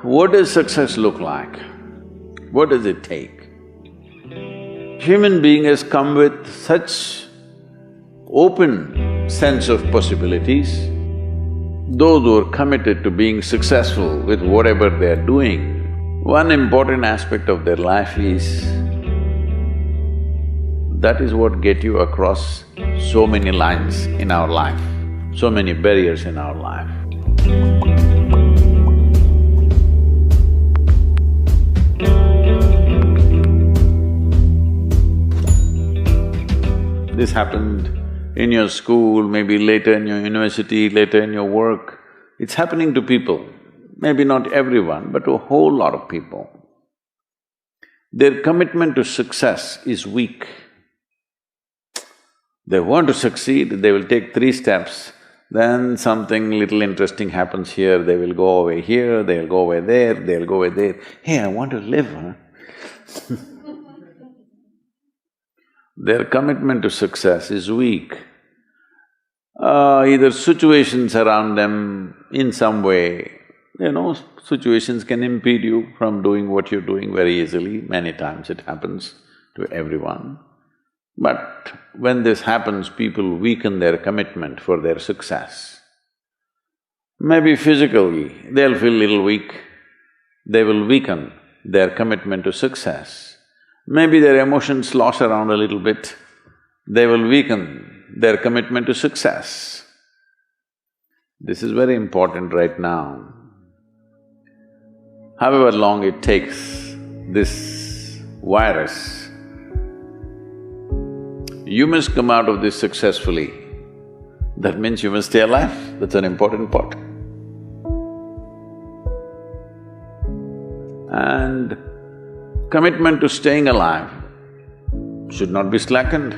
What does success look like? What does it take? Human being has come with such open sense of possibilities. Those who are committed to being successful with whatever they are doing, one important aspect of their life is that is what get you across so many lines in our life, so many barriers in our life. This happened in your school, maybe later in your university, later in your work. It's happening to people, maybe not everyone, but to a whole lot of people. Their commitment to success is weak. They want to succeed, they will take 3 steps, then something little interesting happens here, they will go away here, they'll go away there, they'll go away there. Hey, I want to live, huh? Their commitment to success is weak. Either situations around them in some way, situations can impede you from doing what you're doing very easily. Many times it happens to everyone. But when this happens, people weaken their commitment for their success. Maybe physically, they'll feel little weak, they will weaken their commitment to success. Maybe their emotions slosh around a little bit, they will weaken their commitment to success. This is very important right now. However long it takes, this virus, you must come out of this successfully. That means you must stay alive, that's an important part. And commitment to staying alive should not be slackened,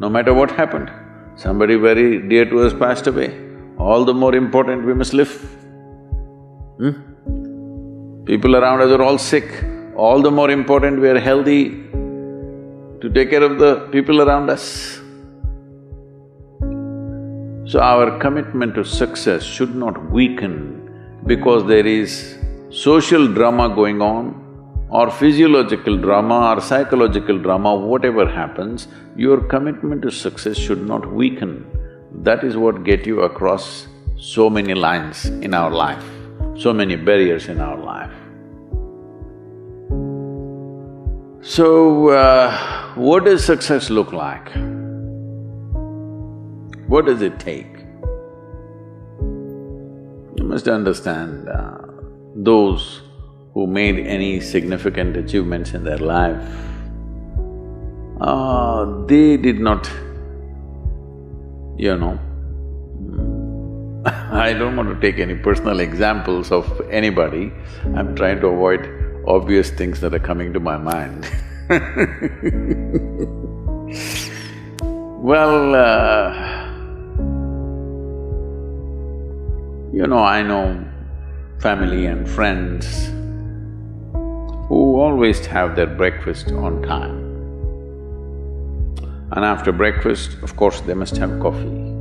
no matter what happened. Somebody very dear to us passed away, all the more important we must live. People around us are all sick, all the more important we are healthy to take care of the people around us. So our commitment to success should not weaken because there is social drama going on, or physiological drama or psychological drama, whatever happens, your commitment to success should not weaken. That is what get you across so many lines in our life, so many barriers in our life. So, what does success look like? What does it take? You must understand, those who made any significant achievements in their life, they did not, I don't want to take any personal examples of anybody, I'm trying to avoid obvious things that are coming to my mind. Well, I know family and friends who always have their breakfast on time. And after breakfast, of course, they must have coffee.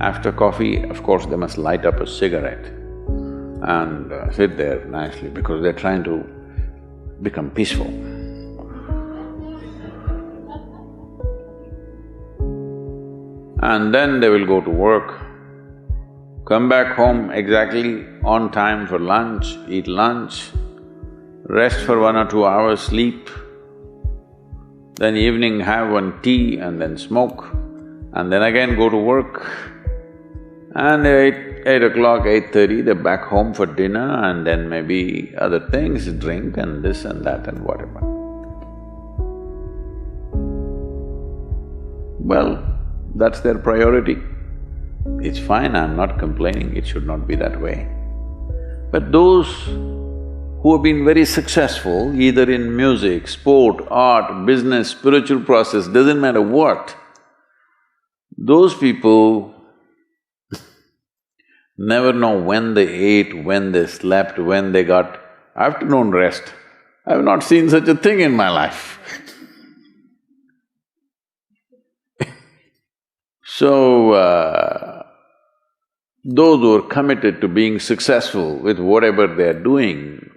After coffee, of course, they must light up a cigarette and sit there nicely because they're trying to become peaceful. And then they will go to work, come back home exactly on time for lunch, eat lunch, rest for 1 or 2 hours, sleep, then evening have one tea and then smoke, and then again go to work. And 8 o'clock, 8:30, they're back home for dinner and then maybe other things, drink and this and that and whatever. Well, that's their priority. It's fine, I'm not complaining, it should not be that way. But those who have been very successful, either in music, sport, art, business, spiritual process, doesn't matter what, those people never know when they ate, when they slept, when they got afternoon rest. I've not seen such a thing in my life. So, those who are committed to being successful with whatever they are doing,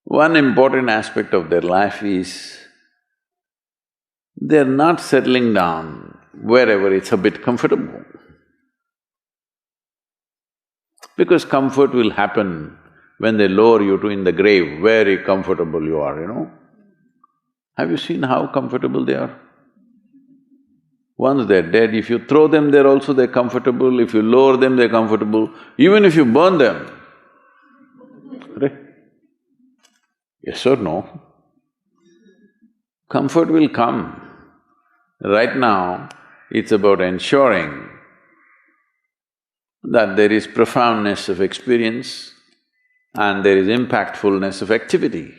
one important aspect of their life is they're not settling down wherever it's a bit comfortable. Because comfort will happen when they lower you to in the grave, very comfortable you are, you know. Have you seen how comfortable they are? Once they're dead, if you throw them there also they're comfortable, if you lower them they're comfortable, even if you burn them. Right? Yes or no? Comfort will come. Right now, it's about ensuring that there is profoundness of experience and there is impactfulness of activity.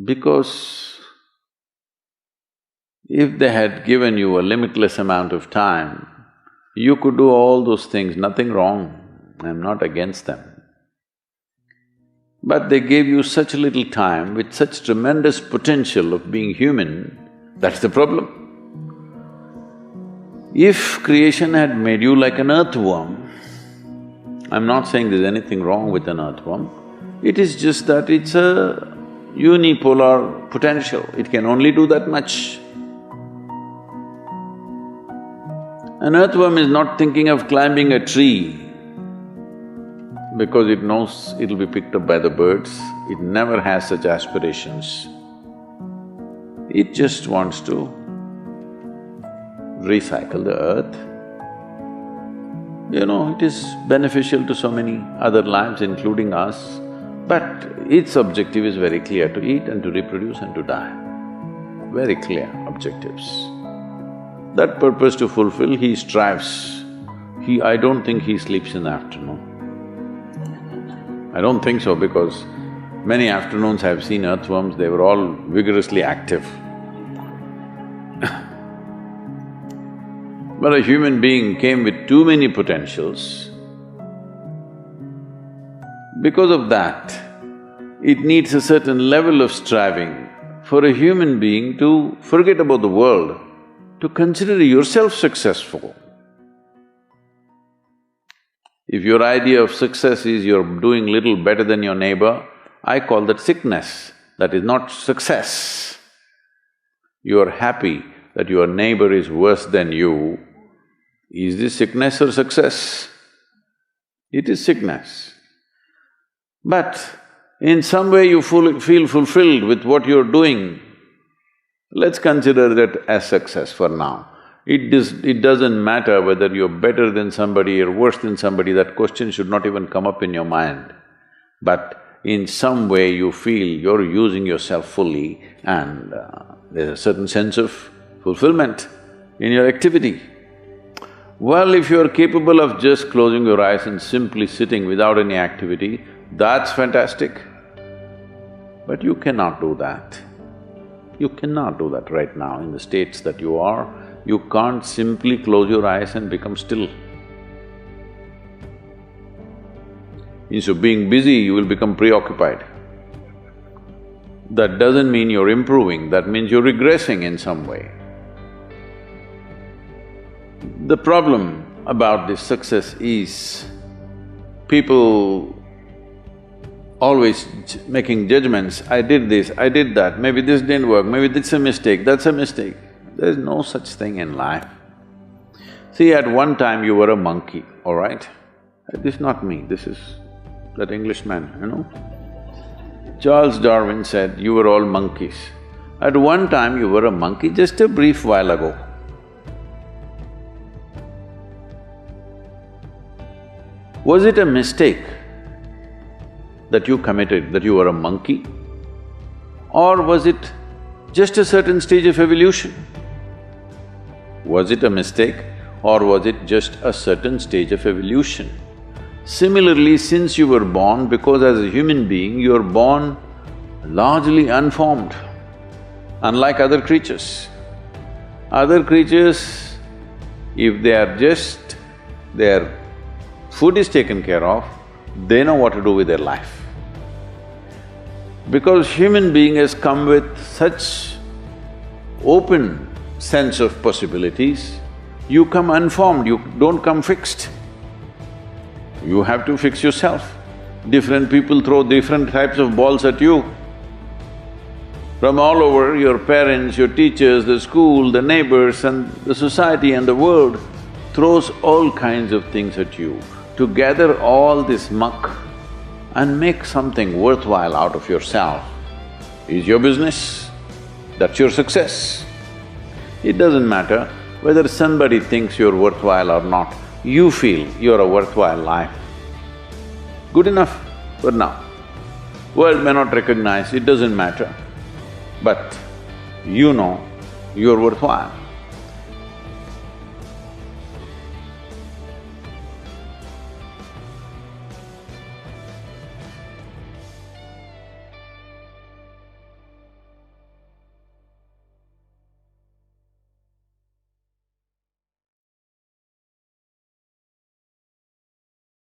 Because if they had given you a limitless amount of time, you could do all those things, nothing wrong, I'm not against them. But they gave you such little time with such tremendous potential of being human, that's the problem. If creation had made you like an earthworm, I'm not saying there's anything wrong with an earthworm, it is just that it's a unipolar potential, it can only do that much. An earthworm is not thinking of climbing a tree because it knows it'll be picked up by the birds, it never has such aspirations. It just wants to recycle the earth. You know, it is beneficial to so many other lives, including us, but its objective is very clear, to eat and to reproduce and to die. Very clear objectives. That purpose to fulfill, he strives. I don't think he sleeps in the afternoon. I don't think so because many afternoons I've seen earthworms, they were all vigorously active. But a human being came with too many potentials. Because of that, it needs a certain level of striving for a human being to forget about the world, to consider yourself successful. If your idea of success is you're doing little better than your neighbor, I call that sickness, that is not success. You're happy that your neighbor is worse than you. Is this sickness or success? It is sickness. But in some way you feel fulfilled with what you're doing, let's consider that as success for now. It doesn't matter whether you're better than somebody or worse than somebody, that question should not even come up in your mind. But in some way you feel you're using yourself fully and there's a certain sense of fulfillment in your activity. Well, if you're capable of just closing your eyes and simply sitting without any activity, that's fantastic. But you cannot do that. You cannot do that right now in the states that you are. You can't simply close your eyes and become still. Instead of being busy, you will become preoccupied. That doesn't mean you're improving, that means you're regressing in some way. The problem about this success is people always making judgments, I did this, I did that, maybe this didn't work, maybe this is a mistake, that's a mistake. There's no such thing in life. See, at one time you were a monkey, all right? This is not me, this is that Englishman, you know? Charles Darwin said, you were all monkeys. At one time you were a monkey, just a brief while ago. Was it a mistake that you committed, that you were a monkey? Or was it just a certain stage of evolution? Was it a mistake or was it just a certain stage of evolution? Similarly, since you were born, because as a human being, you are born largely unformed, unlike other creatures. Other creatures, if they are just… their food is taken care of, they know what to do with their life. Because human being has come with such open sense of possibilities, You come unformed, you don't come fixed. You have to fix yourself. Different people throw different types of balls at you. From all over, your parents, your teachers, the school, the neighbors and the society and the world throws all kinds of things at you. To gather all this muck and make something worthwhile out of yourself is your business. That's your success. It doesn't matter whether somebody thinks you're worthwhile or not, you feel you're a worthwhile life. Good enough for now. World may not recognize, it doesn't matter, but you know you're worthwhile.